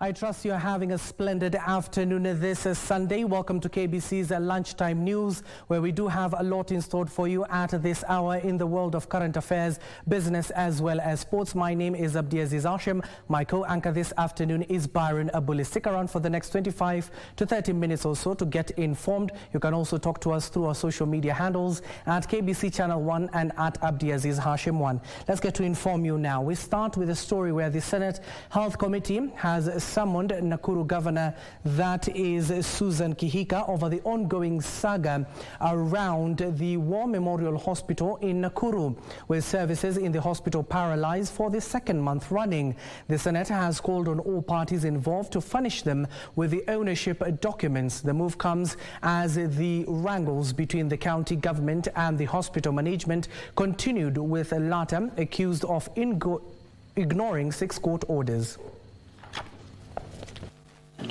I trust you're having a splendid afternoon this Sunday. Welcome to KBC's Lunchtime News, where we do have a lot in store for you at this hour in the world of current affairs, business as well as sports. My name is Abdi Aziz Ashim. My co-anchor this afternoon is Byron Abuli. Stick around for the next 25 to 30 minutes or so to get informed. You can also talk to us through our social media handles at KBC Channel 1 and at Abdi Aziz Hashim 1. Let's get to inform you now. We start with a story where the Senate Health Committee has summoned Nakuru Governor, that is Susan Kihika, over the ongoing saga around the War Memorial Hospital in Nakuru, with services in the hospital paralyzed for the second month running. The Senate has called on all parties involved to furnish them with the ownership documents. The move comes as the wrangles between the county government and the hospital management continued, with the latter accused of ignoring 6 court orders.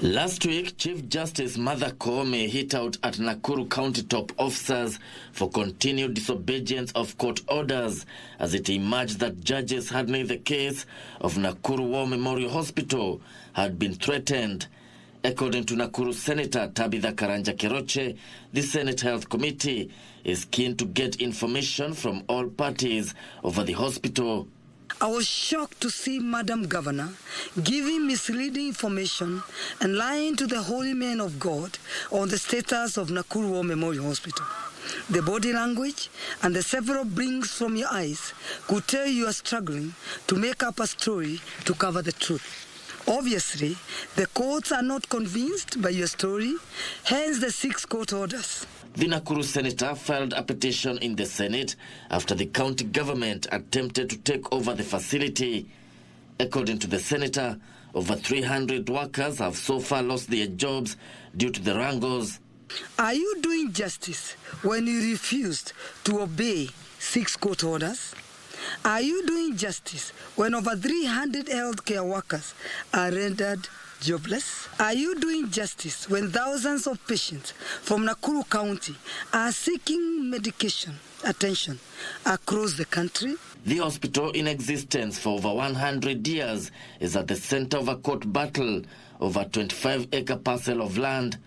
Last week, Chief Justice Martha Koome hit out at Nakuru County top officers for continued disobedience of court orders, as it emerged that judges had made the case of Nakuru War Memorial Hospital had been threatened. According to Nakuru Senator Tabitha Karanja-Keroche, the Senate Health Committee is keen to get information from all parties over the hospital. I was shocked to see Madam Governor giving misleading information and lying to the holy men of God on the status of Nakuru War Memorial Hospital. The body language and the several blinks from your eyes could tell you are struggling to make up a story to cover the truth. Obviously, the courts are not convinced by your story, hence the 6 court orders. The Nakuru senator filed a petition in the Senate after the county government attempted to take over the facility. According to the senator, over 300 workers have so far lost their jobs due to the wrangles. Are you doing justice when you refused to obey 6 court orders? Are you doing justice when over 300 healthcare workers are rendered jobless? Are you doing justice when thousands of patients from Nakuru County are seeking medication attention across the country? The hospital, in existence for over 100 years, is at the center of a court battle over a 25-acre parcel of land.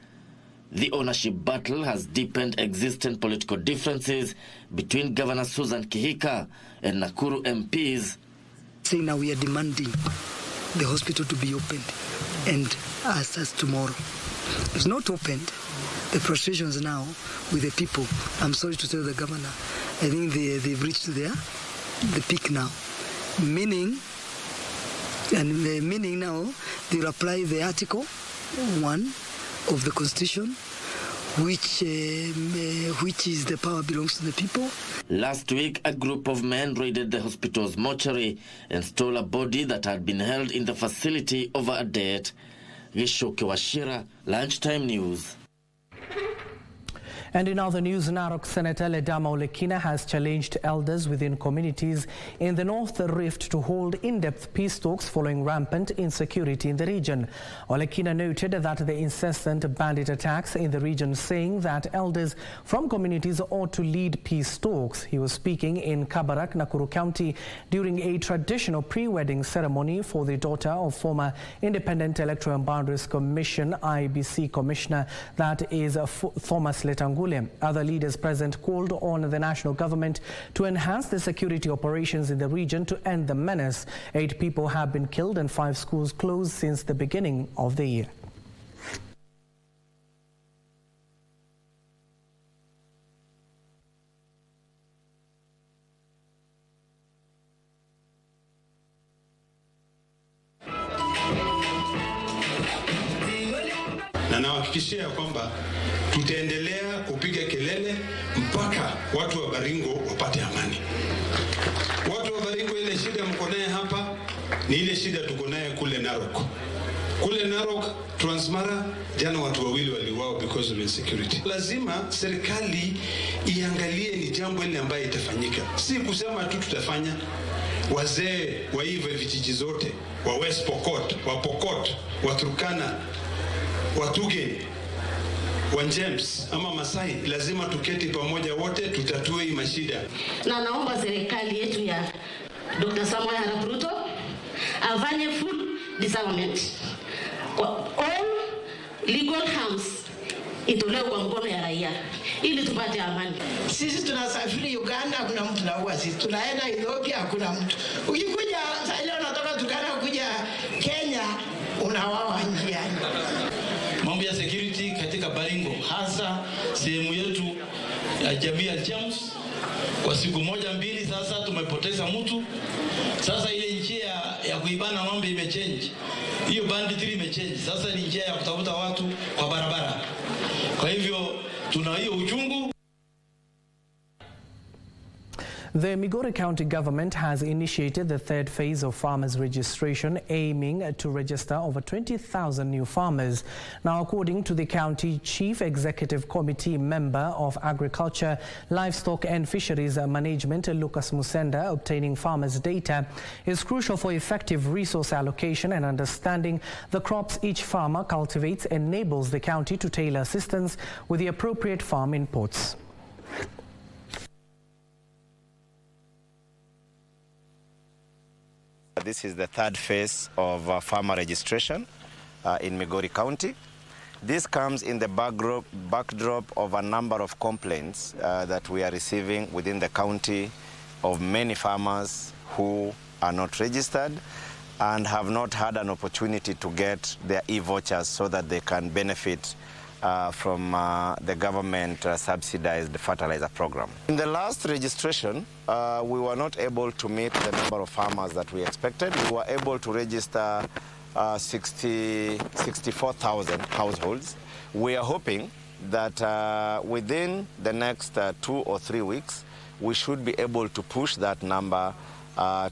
The ownership battle has deepened existing political differences between Governor Susan Kihika and Nakuru MPs. Saying now we are demanding the hospital to be opened, and as tomorrow. It's not opened. The frustrations now with the people, I'm sorry to tell the governor, I think they've reached the peak now. Meaning now, they'll apply the Article 1 of the Constitution, which is the power belongs to the people. Last week, a group of men raided the hospital's mortuary and stole a body that had been held in the facility over a debt. Gishoke Washira, Lunchtime News. And in other news, Narok Senator Ledama Olekina has challenged elders within communities in the North Rift to hold in-depth peace talks following rampant insecurity in the region. Olekina noted that the incessant bandit attacks in the region, saying that elders from communities ought to lead peace talks. He was speaking in Kabarak, Nakuru County, during a traditional pre-wedding ceremony for the daughter of former Independent Electoral and Boundaries Commission IBC Commissioner, that is Thomas Letangule. Other leaders present called on the national government to enhance the security operations in the region to end the menace. 8 people have been killed and 5 schools closed since the beginning of the year. Na nawahakikishia kwamba tutaendelea kupiga kelele mpaka watu wa Baringo wapate amani. Watu wa Baringo, ile shida mko naye hapa ni ile shida tuko naye kule Narok. Kule Narok, Transmara, jana watu 2 waliuawa because of insecurity. Lazima serikali iangalie ni jambo ile ambayo itafanyika. Si kusema tu tutafanya. Wazee wa hivi vijiji zote, wa West Pokot, wa Pokot, wa Turkana, Watugen, Wanjems ama Masai, lazima tuketi pamoja wote tutatue hii mashida. Na naomba serikali yetu ya Dr. Samoei Arap Ruto afanye full disarmament. all legal harms itolewe kwa mkono ya raia ili tupate amani. Sisi tunasafiri Uganda, kuna mtu anaua sisi. Tunaenda Ethiopia, kuna mtu. Ukikuja sasa leo unatoka Uganda kuja Kenya, unawawa njiani. Mambo ya security katika Baringo, hasa sehemu yetu ya jamii ya James, kwa siku moja mbili sasa tumepoteza mtu. Sasa ile njia ya kuibana ng'ombe imechange. Hiyo banditry imechange. Sasa ni njia ya kutafuta watu kwa barabara. Kwa hivyo tuna hiyo uchungu. The Migori County government has initiated the third phase of farmers registration, aiming to register over 20,000 new farmers. Now, according to the county chief executive committee member of Agriculture, Livestock and Fisheries Management, Lucas Musenda, obtaining farmers' data is crucial for effective resource allocation, and understanding the crops each farmer cultivates enables the county to tailor assistance with the appropriate farm inputs. This is the third phase of farmer registration in Migori County. This comes in the backdrop of a number of complaints that we are receiving within the county of many farmers who are not registered and have not had an opportunity to get their e-vouchers so that they can benefit from the government subsidized fertilizer program. In the last registration, we were not able to meet the number of farmers that we expected. We were able to register 64,000 households. We are hoping that within the next 2 or 3 weeks, we should be able to push that number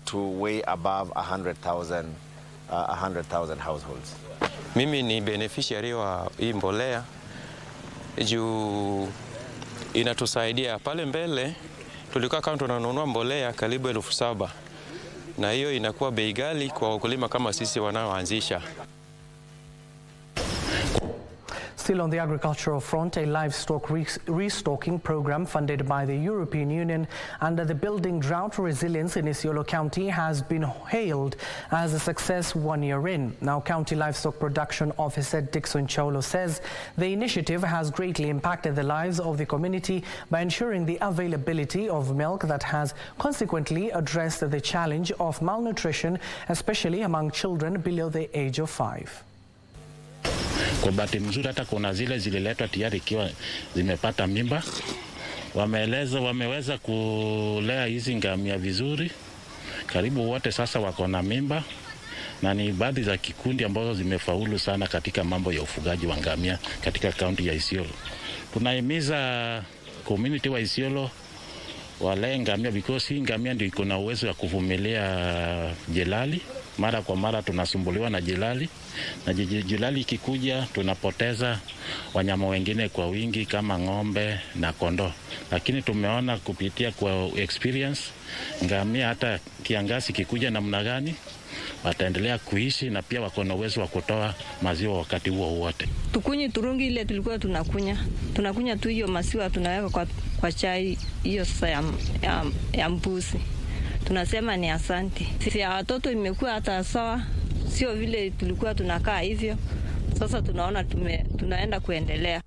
to way above 100,000 households. Mimi ni beneficiary wa hii mbolea juu inatusaidia. Pale mbele tulikuwa kama tunanunua mbolea karibu 7,000 na hiyo inakuwa bei ghali kwa wakulima kama sisi wanaoanzisha. Still on the agricultural front, a livestock restocking program funded by the European Union under the Building Drought Resilience in Isiolo County has been hailed as a success 1 year in. Now, County Livestock Production Officer Dixon Chaulo says the initiative has greatly impacted the lives of the community by ensuring the availability of milk that has consequently addressed the challenge of malnutrition, especially among children below the age of 5. Kwa bahati mzuri hata kuna zile zililetwa tayari ikiwa zimepata mimba. Wameweza kulea hizi ngamia vizuri. Karibu wote sasa wako na mimba, na ni baadhi za kikundi ambazo zimefaulu sana katika mambo ya ufugaji wa ngamia katika kaunti ya Isiolo. Tunahimiza community wa Isiolo walee ngamia because hii ngamia ndio iko na uwezo wa kuvumilia jelali. Mara kwa mara tunasumbuliwa na jelali, na jelali ikikuja tunapoteza wanyama wengine kwa wingi kama ng'ombe na kondoo. Lakini tumeona kupitia kwa experience ngamia hata kiangazi kikuja namna gani wataendelea kuishi, na pia wako na uwezo wa kutoa maziwa wakati huo wote. Tukunyi turungi ile tulikuwa tunakunya tu hiyo maziwa tunaweka kwa chai hiyo sasa ya mbuzi. Tunasema ni asante. Sisi ya watoto imekuwa hata sawa, sio vile tulikuwa tunakaa hivyo. Sasa tunaona tunaenda kuendelea.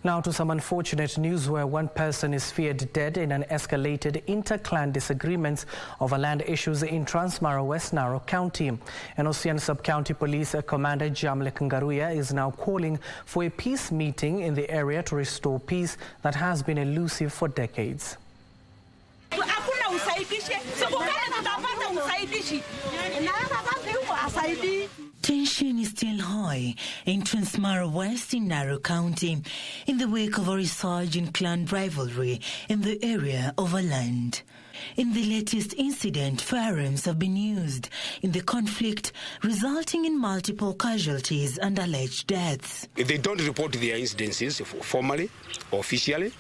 Now to some unfortunate news where one person is feared dead in an escalated inter-clan disagreements over land issues in Transmara West Narrow County. And Ocean Sub-County Police Commander Jamlek Ngaruya is now calling for a peace meeting in the area to restore peace that has been elusive for decades. Tension is still high in Transmara West in Narrow County in the wake of a resurgence in clan rivalry in the area of a land. In the latest incident, firearms have been used in the conflict, resulting in multiple casualties and alleged deaths. If they don't report their incidences formally or officially,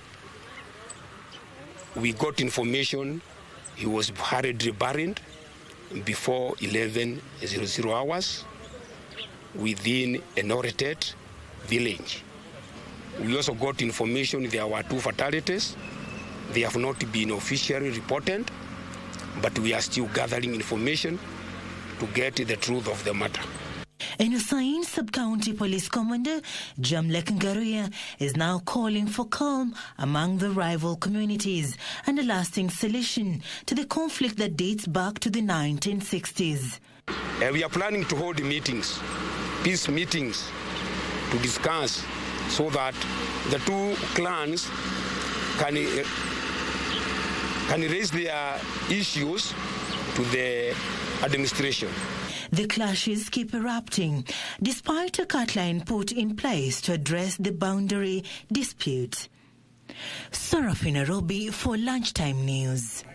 we got information he was hurriedly buried before 11:00 hours within a Noretet village. We also got information there were 2 fatalities. They have not been officially reported, but we are still gathering information to get the truth of the matter. An assigned sub-county police commander, Jamlek Ngaruya, is now calling for calm among the rival communities and a lasting solution to the conflict that dates back to the 1960s. We are planning to hold meetings, peace meetings, to discuss so that the two clans can raise their issues to the administration. The clashes keep erupting despite a cutline put in place to address the boundary dispute. Sarafina Nairobi for Lunchtime News.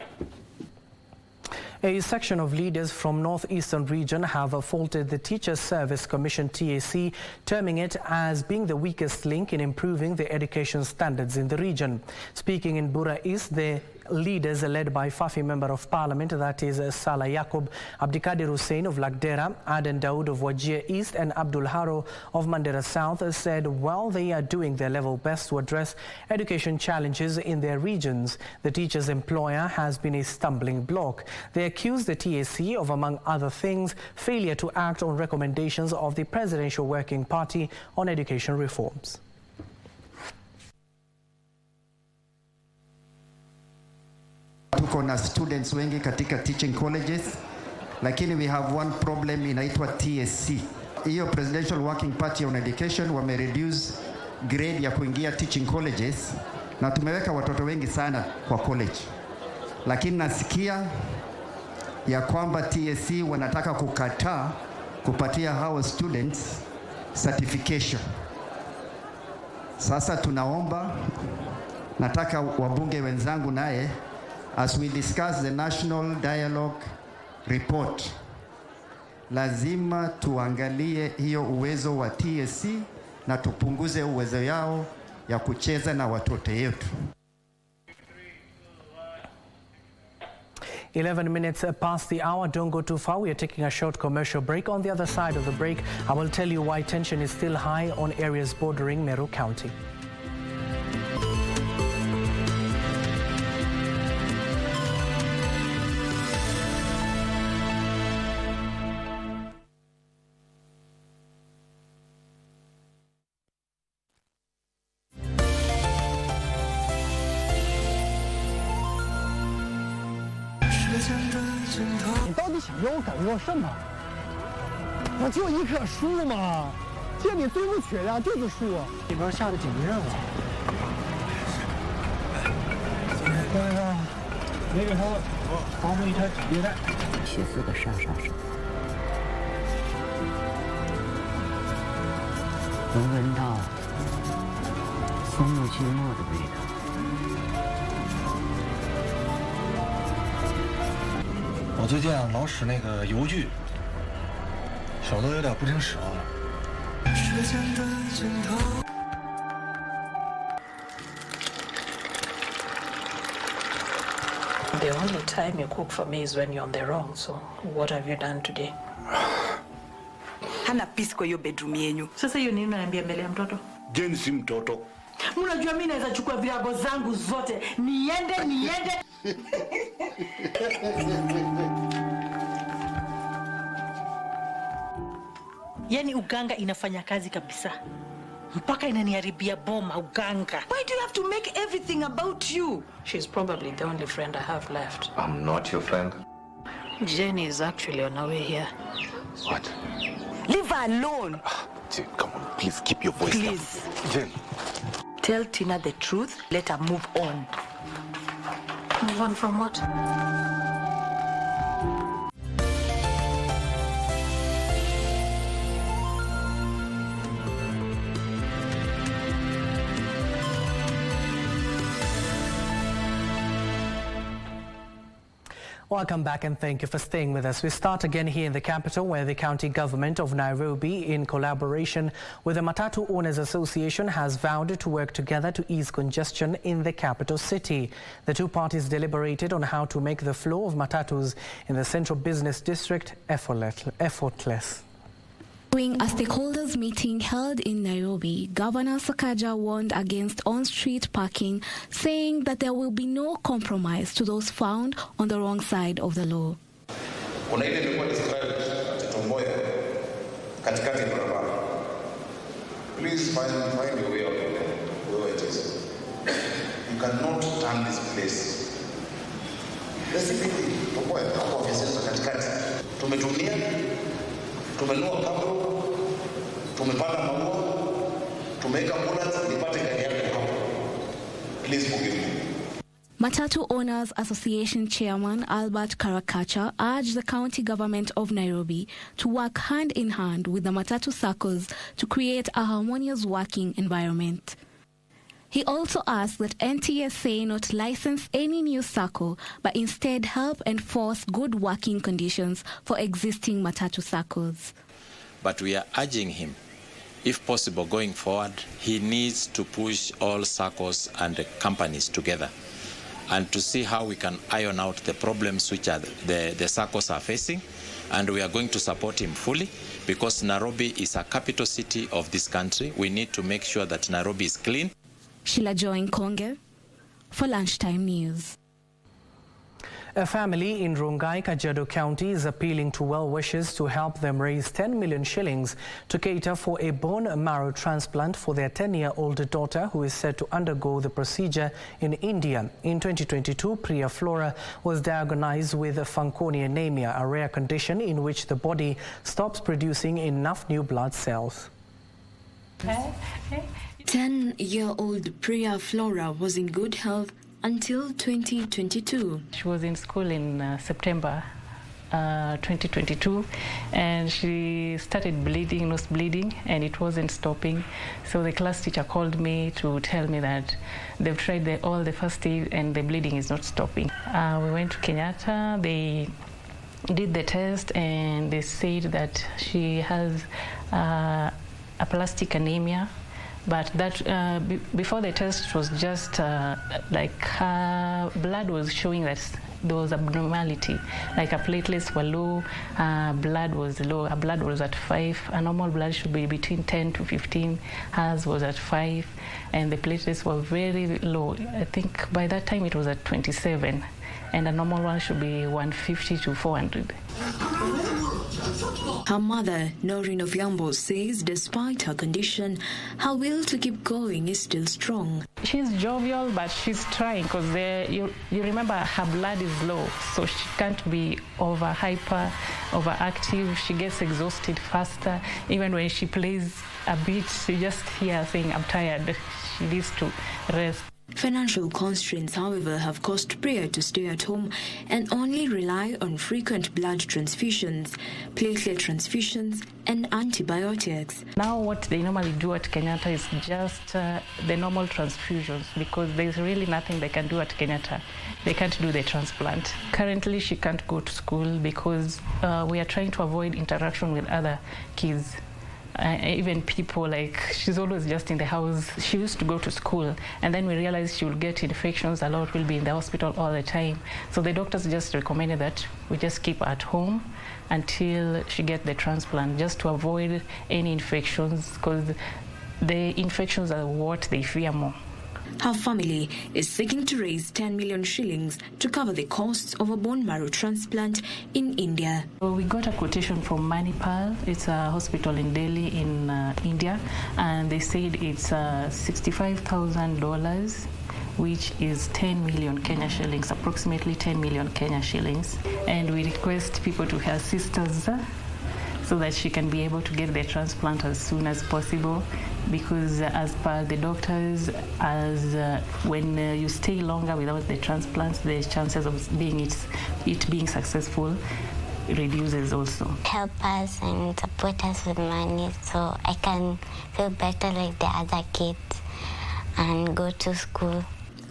A section of leaders from Northeastern region have faulted the Teachers Service Commission TAC, terming it as being the weakest link in improving the education standards in the region. Speaking in Bura East, the leaders led by Fafi Member of Parliament, that is Salah Yaqub, Abdikadir Hussein of Lagdera, Aden Daoud of Wajir East and Abdul Haro of Mandera South said while they are doing their level best to address education challenges in their regions, the teachers' employer has been a stumbling block. They accused the TAC of, among other things, failure to act on recommendations of the Presidential Working Party on education reforms. Tuko na students wengi katika teaching colleges, lakini we have one problem inaitwa TSC. Hiyo Presidential Working Party on Education wamereduce grade ya kuingia teaching colleges na tumeweka watoto wengi sana kwa college. Lakini nasikia ya kwamba TSC wanataka kukataa kupatia hao students certification. Sasa tunaomba, nataka wabunge wenzangu naye, as we discuss the National Dialogue Report, lazima tuangalie hiyo uwezo wa TSC na tupunguze uwezo yao ya kucheza na watoto yetu. 11 minutes past the hour. Don't go too far. We are taking a short commercial break. On the other side of the break, I will tell you why tension is still high on areas bordering Meru County.你到底想要我感觉什么？我就一棵树嘛，借你对不起呀，就是树。里边下的紧急任务。先生，那个说防护一台纸袋，写字的沙沙声，能闻到松木锯末的味道。 我最近啊老使那个油锯，手都有点不听使唤了。The only time you cook for me is when you're on the wrong. So what have you done today? Hana peace kwa hiyo bedroom yenyu. Sasa hiyo nini unaniambia mbele ya mtoto? Jeni si mtoto. Mnajua mimi naweza chukua virago zangu zote niende. Yani uganga inafanya kazi kabisa. Mpaka inaniharibia boma uganga. Why do you have to make everything about you? She's probably the only friend I have left. I'm not your friend. Jenny is actually on her way here. What? Leave her alone. Jen, come on, please keep your voice down. Please. Jen. Tell Tina the truth. Let her move on. Move on from what? Welcome back and thank you for staying with us. We start again here in the capital where the county government of Nairobi, in collaboration with the Matatu Owners Association, has vowed to work together to ease congestion in the capital city. The two parties deliberated on how to make the flow of matatus in the central business district effortless. During a stakeholders meeting held in Nairobi, Governor Sakaja warned against on-street parking, saying that there will be no compromise to those found on the wrong side of the law. Kuna ile ilikuwa described katikati ya barabara. Please find a way out of there, wherever it is. You cannot turn this place. Let's see, tukoe hapo ofisi za katikati. Tumetumia, tumenua kablo, tumepanda maua, tumeweka bullets, nipate gari yako hapo. Please forgive me. Matatu Owners Association Chairman Albert Karakacha urged the county government of Nairobi to work hand in hand with the Matatu SACCOs to create a harmonious working environment. He also asked that NTSA not license any new SACCO, but instead help enforce good working conditions for existing Matatu SACCOs. But we are urging him, if possible going forward, he needs to push all SACCOs and the companies together and to see how we can iron out the problems which are the SACCOs are facing. And we are going to support him fully because Nairobi is a capital city of this country. We need to make sure that Nairobi is clean. Sheila Joy Konge for Lunchtime News. A family in Rongai, Kajiado County is appealing to well-wishers to help them raise 10 million shillings to cater for a bone marrow transplant for their 10-year-old daughter who is set to undergo the procedure in India. In 2022, Priya Flora was diagnosed with Fanconi anemia, a rare condition in which the body stops producing enough new blood cells. 10-year-old Priya Flora was in good health until 2022. She was in school in September 2022, and she started bleeding, nose bleeding, and it wasn't stopping. So the class teacher called me to tell me that they've tried all the first aid and the bleeding is not stopping. We went to Kenyatta, they did the test, and they said that she has aplastic anemia. But that before the test was just like her blood was showing that there was abnormality, like her platelets were low, blood was low, her blood was at 5, a normal blood should be between 10 to 15, hers was at 5, and the platelets were very low. I think by that time it was at 27, and a normal one should be 150 to 400. Her mother, Noreen of Yambo, says despite her condition, her will to keep going is still strong. She's jovial, but she's trying because you remember her blood is low, so she can't be overactive. She gets exhausted faster. Even when she plays a bit, you just hear her saying, "I'm tired." She needs to rest. Financial constraints, however, have caused Priya to stay at home and only rely on frequent blood transfusions, platelet transfusions, and antibiotics. Now what they normally do at Kenyatta is just the normal transfusions, because there's really nothing they can do at Kenyatta. They can't do the transplant. Currently, she can't go to school because we are trying to avoid interaction with other kids. Even people, like, she's always just in the house. She used to go to school, and then we realized she will get infections a lot, will be in the hospital all the time. So the doctors just recommended that we just keep her at home until she gets the transplant, just to avoid any infections, because the infections are what they fear more. Her family is seeking to raise 10 million shillings to cover the costs of a bone marrow transplant in India. We got a quotation from Manipal. It's a hospital in Delhi in India, and they said it's $65,000, which is 10 million Kenya shillings, approximately 10 million Kenya shillings. And we request people to assist us so that she can be able to get the transplant as soon as possible, because as per the doctors, when you stay longer without the transplants, the chances of it being successful reduces also. Help us and support us with money so I can feel better like the other kids and go to school.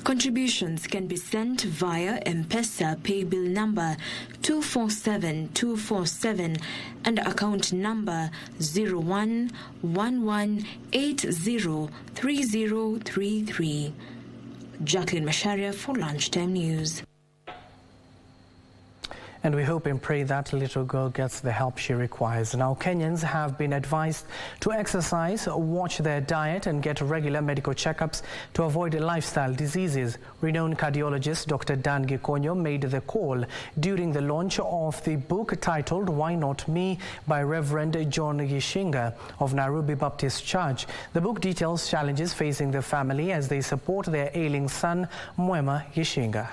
Contributions can be sent via M-Pesa paybill number 247247 and account number 0111803033. Jacqueline Masharia for Lunchtime News. And we hope and pray that little girl gets the help she requires. Now, Kenyans have been advised to exercise, watch their diet and get regular medical checkups to avoid lifestyle diseases. Renowned cardiologist Dr. Dan Gikonyo made the call during the launch of the book titled Why Not Me by Reverend John Gishinga of Nairobi Baptist Church. The book details challenges facing the family as they support their ailing son, Mwema Gishinga.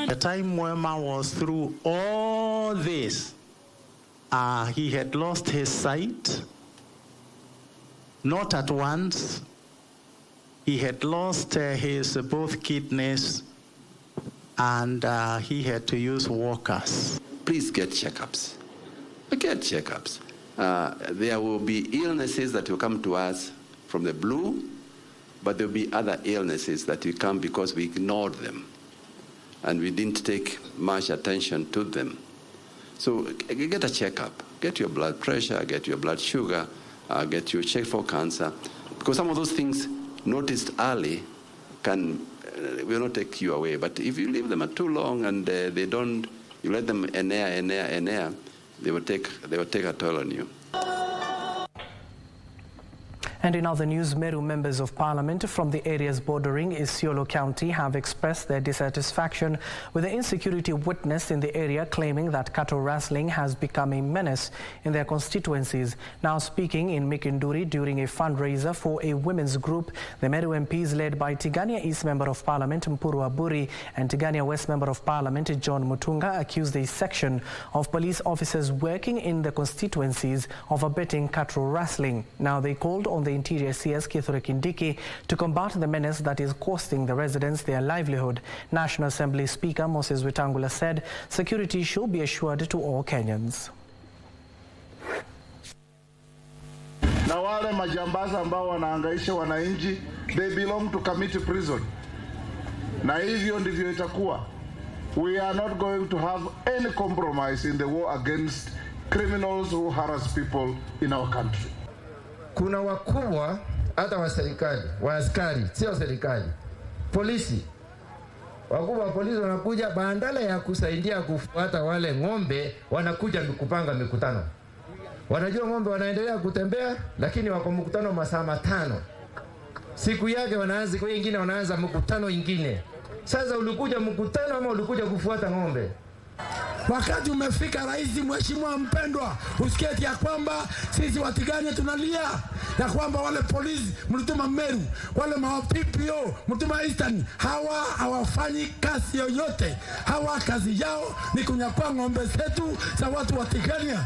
The time Mwema was through all this, he had lost his sight, not at once. He had lost his both kidneys, and he had to use walkers. Please get checkups. Get checkups. There will be illnesses that will come to us from the blue, but there will be other illnesses that will come because we ignored them and we didn't take much attention to them. So get a checkup. Get your blood pressure, get your blood sugar, get your check for cancer, because some of those things noticed early will not take you away. But if you leave them too long and they don't, you let them inere, they will take a toll on you. And in other news, Meru members of parliament from the areas bordering Isiolo County have expressed their dissatisfaction with the insecurity witnessed in the area, claiming that cattle rustling has become a menace in their constituencies. Now speaking in Mikinduri during a fundraiser for a women's group, the Meru MPs led by Tigania East Member of Parliament Mpuru Aburi and Tigania West Member of Parliament John Mutunga accused a section of police officers working in the constituencies of abetting cattle rustling. Now they called on the Interior CS Kithure Kindiki to combat the menace that is costing the residents their livelihood. National Assembly Speaker Moses Wetangula said security should be assured to all Kenyans. Na wale majambaza ambao wanahangaisha wananchi, they belong to committee prison. Na hivyo ndivyo itakuwa. We are not going to have any compromise in the war against criminals who harass people in our country. Kuna wakubwa hata wa serikali, wa askari, sio serikali, polisi. Wakubwa wa polisi wanakuja badala ya kusaidia kufuata wale ng'ombe, wanakuja kupanga mikutano. Wanajua ng'ombe wanaendelea kutembea, lakini wako mkutano masaa 5. Siku yake wanaanza, kwa wengine wanaanza mkutano ingine. Sasa ulikuja mkutano ama ulikuja kufuata ng'ombe? Wakati umefika rais, mheshimiwa mpendwa, usiketi ya kwamba sisi Watigania tunalia ya kwamba wale polisi mlituma Meru, wale PPO mlituma Eastern, hawa hawafanyi kazi yoyote. Hawa kazi yao ni kunyakua ng'ombe zetu za watu wa Tigania.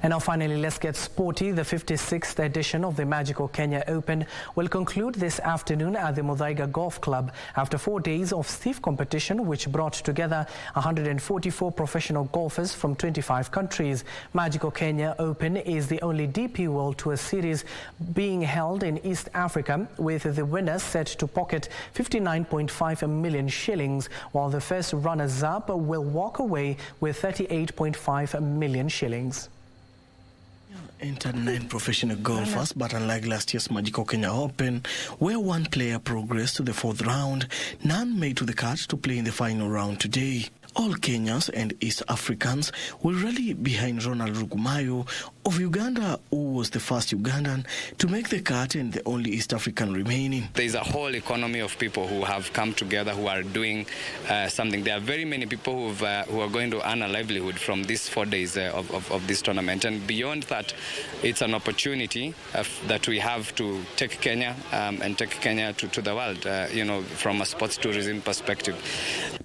And now finally, let's get sporty. The 56th edition of the Magical Kenya Open will conclude this afternoon at the Muthaiga Golf Club after 4 days of stiff competition, which brought together 144 professional golfers from 25 countries. Magical Kenya Open is the only DP World Tour series being held in East Africa, with the winners set to pocket 59.5 million shillings, while the first runners-up will walk away with 38.5 million shillings. Entered 9 professional golfers, but unlike last year's Magical Kenya Open, where one player progressed to the 4th round, none made to the cut to play in the final round today. All Kenyans and East Africans will rally behind Ronald Rugumayo of Uganda, who was the first Ugandan to make the cut and the only East African remaining. There's a whole economy of people who have come together, who are doing something. There are very many people who are going to earn a livelihood from these 4 days of this tournament. And beyond that, it's an opportunity that we have to take Kenya and take Kenya to the world, from a sports tourism perspective.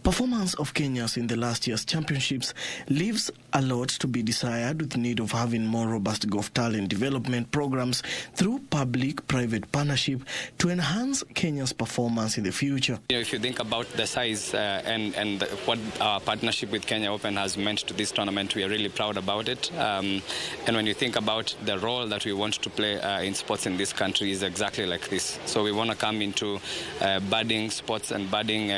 Performance of Kenyans in the last year's championships leaves a lot to be desired, with the need of having more robust golf talent development programs through public-private partnership to enhance Kenya's performance in the future. If you think about the size and what our partnership with Kenya Open has meant to this tournament, we are really proud about it. And when you think about the role that we want to play in sports in this country is exactly like this. So we want to come into budding sports and budding,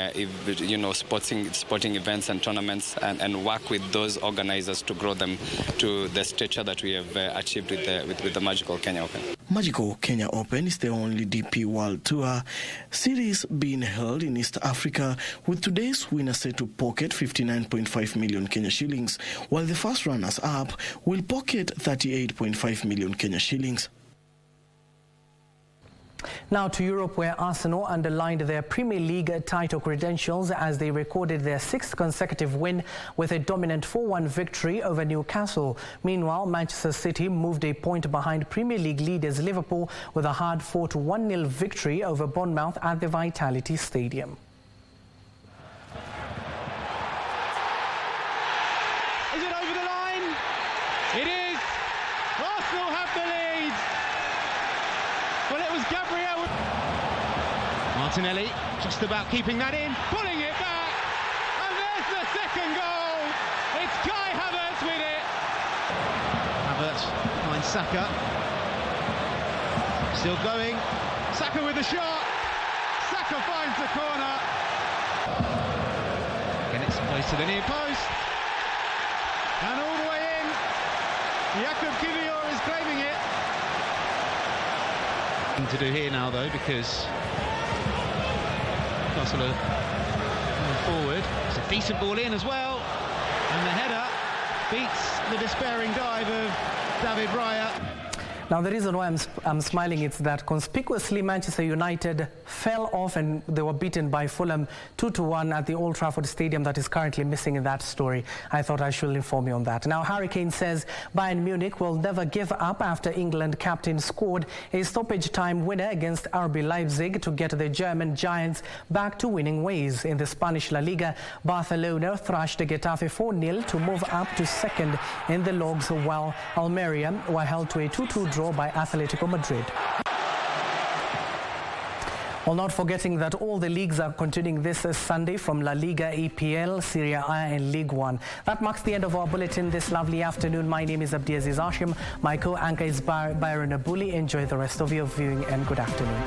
sporting events and tournaments and work with those organizers to grow them to the stature that we have achieved with the Magical Kenya Open. Magical Kenya Open is the only DP World Tour series being held in East Africa, with today's winner set to pocket 59.5 million Kenya shillings, while the first runners-up will pocket 38.5 million Kenya shillings. Now to Europe, where Arsenal underlined their Premier League title credentials as they recorded their 6th consecutive win with a dominant 4-1 victory over Newcastle. Meanwhile, Manchester City moved a point behind Premier League leaders Liverpool with a hard-fought 1-0 victory over Bournemouth at the Vitality Stadium. Is it over the line? It is! Arsenal have the lead! Well, it was Gabriel. Martinelli just about keeping that in, pulling it back, and there's the second goal. It's Kai Havertz with it. Havertz finds Saka. Still going. Saka with the shot. Saka finds the corner. Again, it's close to the near post. And all the way in. Jakub Kiwior is claiming it. Thing to do here now, though, because Newcastle are going forward. It's a decent ball in as well, and the header beats the despairing dive of David Raya. Now, the reason why I'm smiling is that conspicuously Manchester United fell off and they were beaten by Fulham 2-1 at the Old Trafford Stadium. That is currently missing in that story. I thought I should inform you on that. Now, Harry Kane says Bayern Munich will never give up after England captain scored a stoppage time winner against RB Leipzig to get the German Giants back to winning ways. In the Spanish La Liga, Barcelona thrashed Getafe 4-0 to move up to second in the logs, while Almeria were held to a 2-2 draw by Atletico Madrid. Well, not forgetting that all the leagues are continuing this Sunday, from La Liga, EPL, Serie A and League One. That marks the end of our bulletin this lovely afternoon. My name is Abdi Aziz Ashim. My co-anchor is Byron Abuli. Enjoy the rest of your viewing and good afternoon.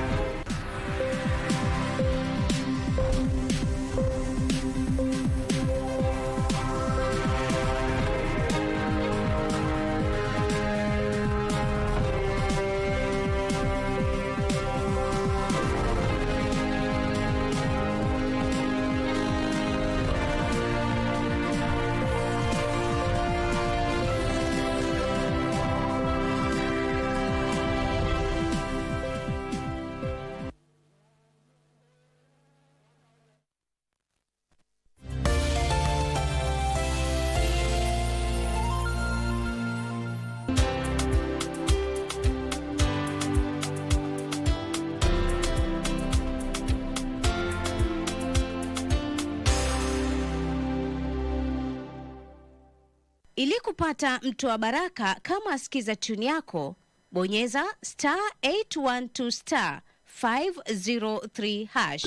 Ili kupata mtoa baraka kama sikiza tune yako, bonyeza *812 503 hash.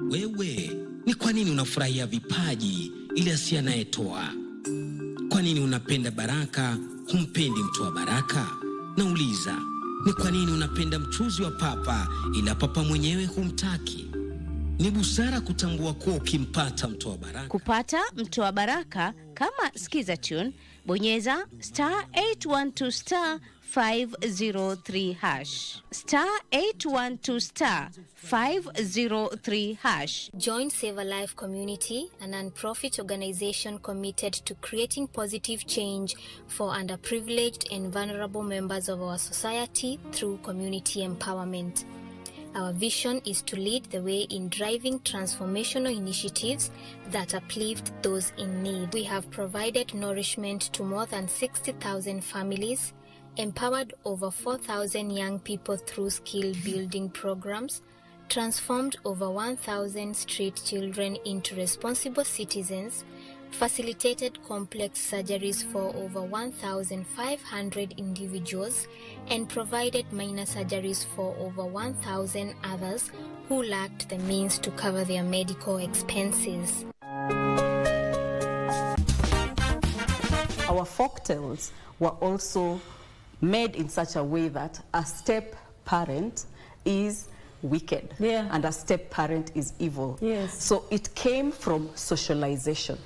Wewe, ni kwa nini unafurahia vipaji ili asiye anayetoa? Kwa nini unapenda baraka, humpendi mtoa baraka? Nauliza, ni kwa nini unapenda mchuzi wa papa ila papa mwenyewe humtaki? Ni busara kutambua kuwa ukimpata mtoa baraka. Kupata mtoa baraka kama sikiza tune, bonyeza *812 503 hash. *812 503 hash. Join Save a Life Community, a non-profit organization committed to creating positive change for underprivileged and vulnerable members of our society through community empowerment. Our vision is to lead the way in driving transformational initiatives that uplift those in need. We have provided nourishment to more than 60,000 families, empowered over 4,000 young people through skill building programs, transformed over 1,000 street children into responsible citizens, facilitated complex surgeries for over 1,500 individuals, and provided minor surgeries for over 1,000 others who lacked the means to cover their medical expenses. Our folktales were also made in such a way that a step parent is wicked and a step parent is evil. So it came from socialization.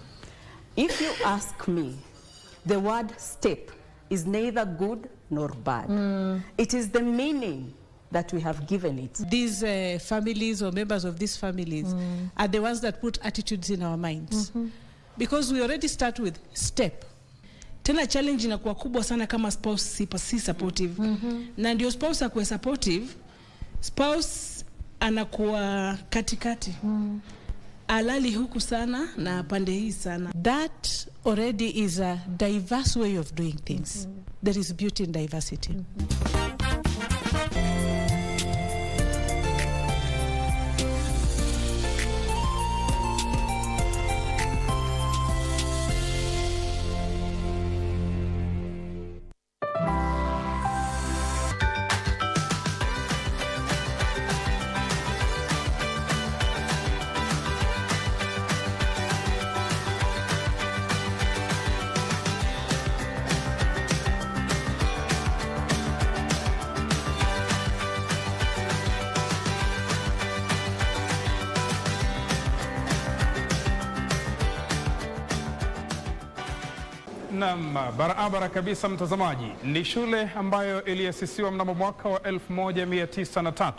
If you ask me, the word step is neither good nor bad. It is the meaning that we have given it. These families or members of these families are the ones that put attitudes in our minds. Because we already start with step. Tena challenge inakuwa kubwa sana kama spouse si supportive. Na ndio spouse akuwe supportive, spouse anakuwa katikati. Alali huku sana na pande hii sana. That already is a diverse way of doing things. There is beauty in diversity. Naam, barabara kabisa mtazamaji. Ni shule ambayo iliasisiwa mnamo mwaka wa 1903.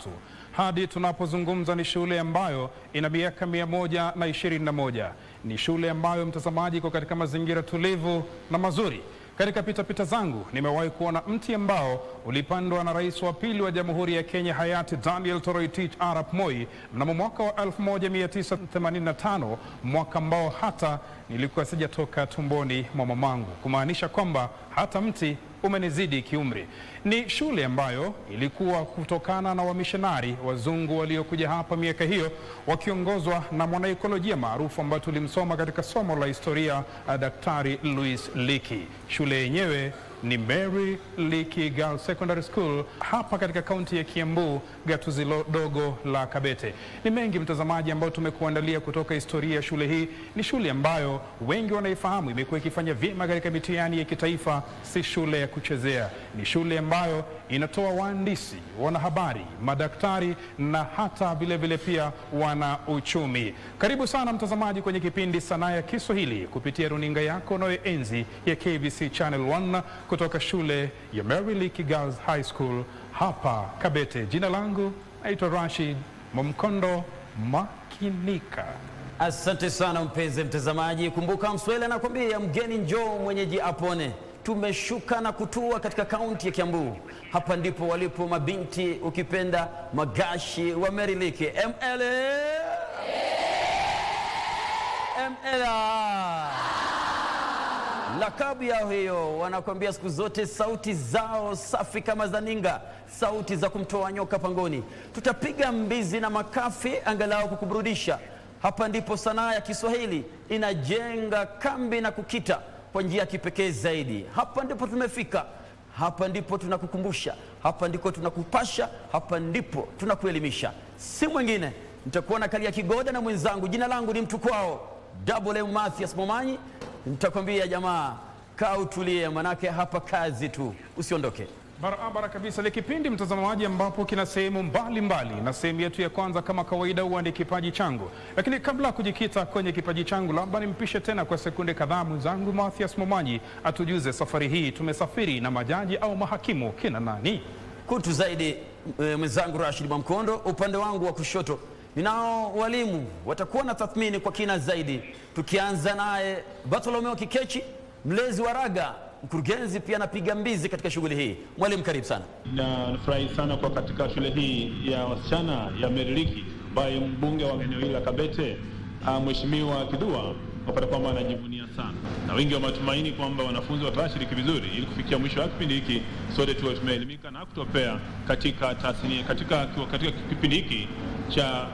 Hadi tunapozungumza ni shule ambayo ina miaka 121. Ni shule ambayo mtazamaji iko katika mazingira tulivu na mazuri. Katika pita zangu nimewahi kuona mti ambao ulipandwa na rais wa pili wa Jamhuri ya Kenya hayati Daniel Toroitich Arap Moi mnamo mwaka wa 1985, mwaka ambao hata nilikuwa sijatoka tumboni mwa mamangu, kumaanisha kwamba hata mti umenizidi kiumri. Ni shule ambayo ilikuwa kutokana na wamishonari wazungu waliokuja hapa miaka hiyo wakiongozwa na mwanaikolojia maarufu ambaye tulimsoma katika somo la historia, Daktari Louis Leakey. Shule yenyewe ni Meru Leakey Girls Secondary School hapa katika kaunti ya Kiambu, gatuzi dogo la Kabete. Ni mengi mtazamaji ambao tumekuandalia kutoka historia ya shule hii. Ni shule ambayo wengi wanaifahamu, imekuwa ikifanya vyema katika mitihani ya kitaifa, si shule ya kuchezea. Ni shule ambayo inatoa wahandisi, wanahabari, madaktari na hata vile pia wana uchumi. Karibu sana mtazamaji kwenye kipindi Sanaa ya Kiswahili kupitia runinga yako unayoenzi ya KBC Channel 1 kutoka shule ya Meru Leakey Girls High School hapa Kabete. Jina langu naitwa Rashid Mkondo Makinika. Asante sana mpenzi mtazamaji. Kumbuka Mswahili anakuambia mgeni njoo mwenyeji apone. Tumeshuka na kutua katika kaunti ya Kiambu. Hapa ndipo walipo mabinti ukipenda magashi wa Meru Leakey. Lakabu yao hiyo, wanakuambia siku zote sauti zao safi kama za ninga, sauti za kumtoa nyoka pangoni. Tutapiga mbizi na makafi angalau kukuburudisha. Hapa ndipo sanaa ya Kiswahili inajenga kambi na kukita kwa njia ya kipekee zaidi. Hapa ndipo tumefika. Hapa ndipo tunakukumbusha. Hapa ndipo tunakupasha. Hapa ndipo tunakuelimisha. Si mwingine, nitakuwa na Kalia Kigoda na mwenzangu. Jina langu ni mtu kwao, Double Mathias Momanyi. Nitakwambia jamaa, kaa utulie, manake hapa kazi tu, usiondoke. Barabara kabisa. Ile kipindi mtazamaji ambapo kina sehemu mbalimbali, na sehemu yetu ya kwanza kama kawaida huwa ni kipaji changu. Lakini kabla kujikita kwenye kipaji changu, labda nimpishe tena kwa sekunde kadhaa mwenzangu Mathias Momanyi atujuze safari hii tumesafiri na majaji au mahakimu kina nani? Kutu zaidi mwenzangu Rashid Mkondo, upande wangu wa kushoto ninao walimu watakuwa na tathmini kwa kina zaidi. Tukianza naye Bartolomeo Kikechi, mlezi wa raga, mkurugenzi pia anapiga mbizi katika shughuli hii. Mwalimu, karibu sana. Na nafurahi sana kwa katika shule hii ya wasichana ya Meru Leakey ambayo mbunge wa eneo hili la Kabete Mheshimiwa Kidua wapata kwamba anajivunia sana, na wengi wa matumaini kwamba wanafunzi watashiriki vizuri ili kufikia mwisho wa kipindi hiki sote tuwe tumeelimika na kutopea katika tasnia katika kipindi hiki cha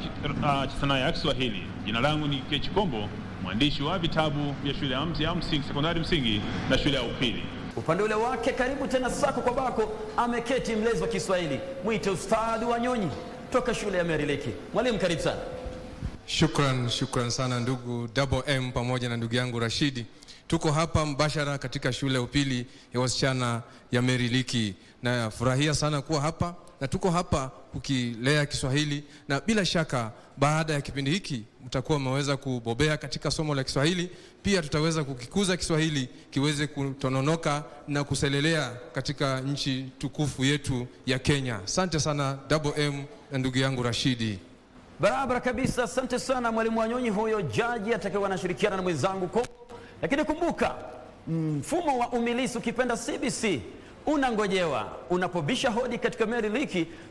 sanaa ya Kiswahili. Jina langu ni Kechi Kombo mwandishi wa vitabu vya shule ya msingi, sekondari msingi na shule ya upili. Upande ule wake karibu tena sako kwa bako ameketi mlezi wa Kiswahili mwite Ustadhi Wanyonyi toka shule ya Meru. Mwalimu, karibu sana. Shukran sana ndugu Double M pamoja na ndugu yangu Rashidi. Tuko hapa mbashara katika shule ya upili ya wasichana ya Meru, na furahia sana kuwa hapa, na tuko hapa kukilea Kiswahili, na bila shaka baada ya kipindi hiki mtakuwa mmeweza kubobea katika somo la Kiswahili. Pia tutaweza kukikuza Kiswahili kiweze kutononoka na kuselelea katika nchi tukufu yetu ya Kenya. Asante sana Double M na ndugu yangu Rashidi. Barabara kabisa, asante sana mwalimu Wanyonyi, huyo jaji atakayewa anashirikiana na mwenzangu. Lakini kumbuka, mfumo wa umilisi ukipenda CBC unangojewa. Unapobisha hodi katika Meru,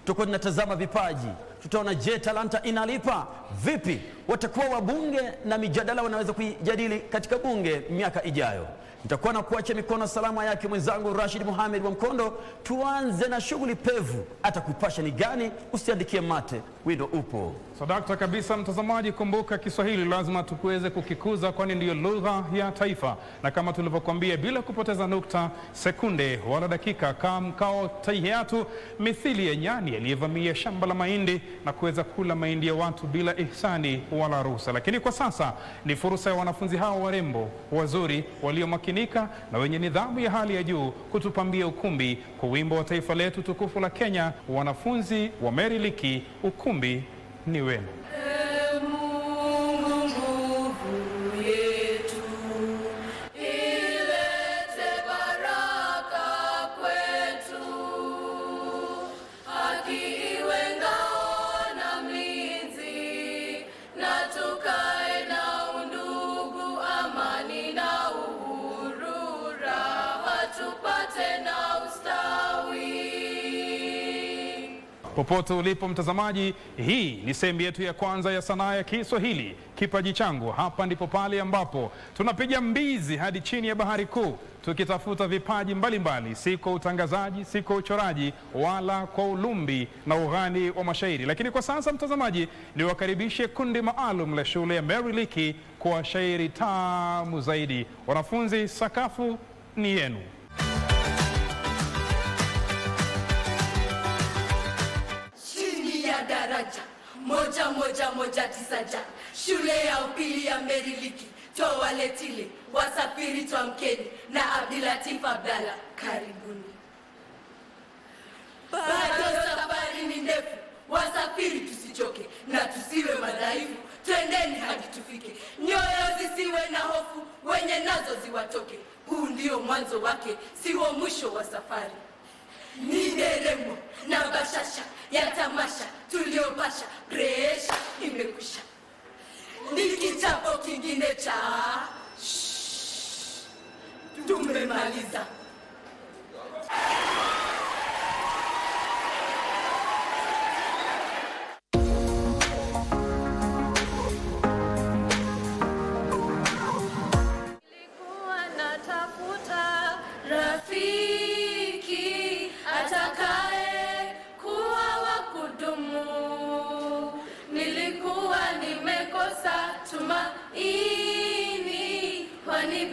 tutakuwa tunatazama vipaji. Tutaona je, talanta inalipa vipi? Watakuwa wabunge na mijadala wanaweza kujadili katika bunge miaka ijayo. Nitakuwa na kuacha mikono salama yake mwenzangu Rashid Mohamed wa Mkondo. Tuanze na shughuli pevu. Atakupasha ni gani? Usiandikie mate, wido upo. Sadakta kabisa mtazamaji, kumbuka Kiswahili lazima tukuweze kukikuza, kwani ndiyo lugha ya taifa. Na kama tulivyokuambia, bila kupoteza nukta, sekunde wala dakika, kamkao taihiyatu mithili ya nyani aliyevamia shamba la mahindi na kuweza kula mahindi ya watu bila ihsani wala ruhusa. Lakini kwa sasa ni fursa ya wanafunzi hao warembo, wazuri, waliomakinika na wenye nidhamu ya hali ya juu kutupambia ukumbi kwa wimbo wa taifa letu tukufu la Kenya. Wanafunzi wa Meru, ukumbi ni wenu. Popote ulipo mtazamaji, hii ni sehemu yetu ya kwanza ya sanaa ya Kiswahili, kipaji changu. Hapa ndipo pale ambapo tunapiga mbizi hadi chini ya bahari kuu, tukitafuta vipaji mbalimbali, si kwa utangazaji, si kwa uchoraji, wala kwa ulumbi na ughani wa mashairi. Lakini kwa sasa mtazamaji, niwakaribishe kundi maalum la shule ya Meru kwa shairi tamu zaidi. Wanafunzi, sakafu ni yenu. Daraja moja moja moja tisa ja, shule ya upili ya Meru, towaletile wasafiri twamkeni na Abdi Abdalla, karibuni. Bado safari ni ndefu, wasafiri tusichoke na tusiwe madhaifu, twendeni hadi tufike, nyoyo zisiwe na hofu, wenye nazo ziwatoke. Huu ndio mwanzo wake, siwo mwisho wa safari. Ni nderemo na bashasha ya tamasha tuliopasha, presha imekwisha, ni kichapo kingine cha tumemaliza. Nilikuwa natafuta rafiki atakaye kuwa wa kudumu, nilikuwa nimekosa tumaini, kwani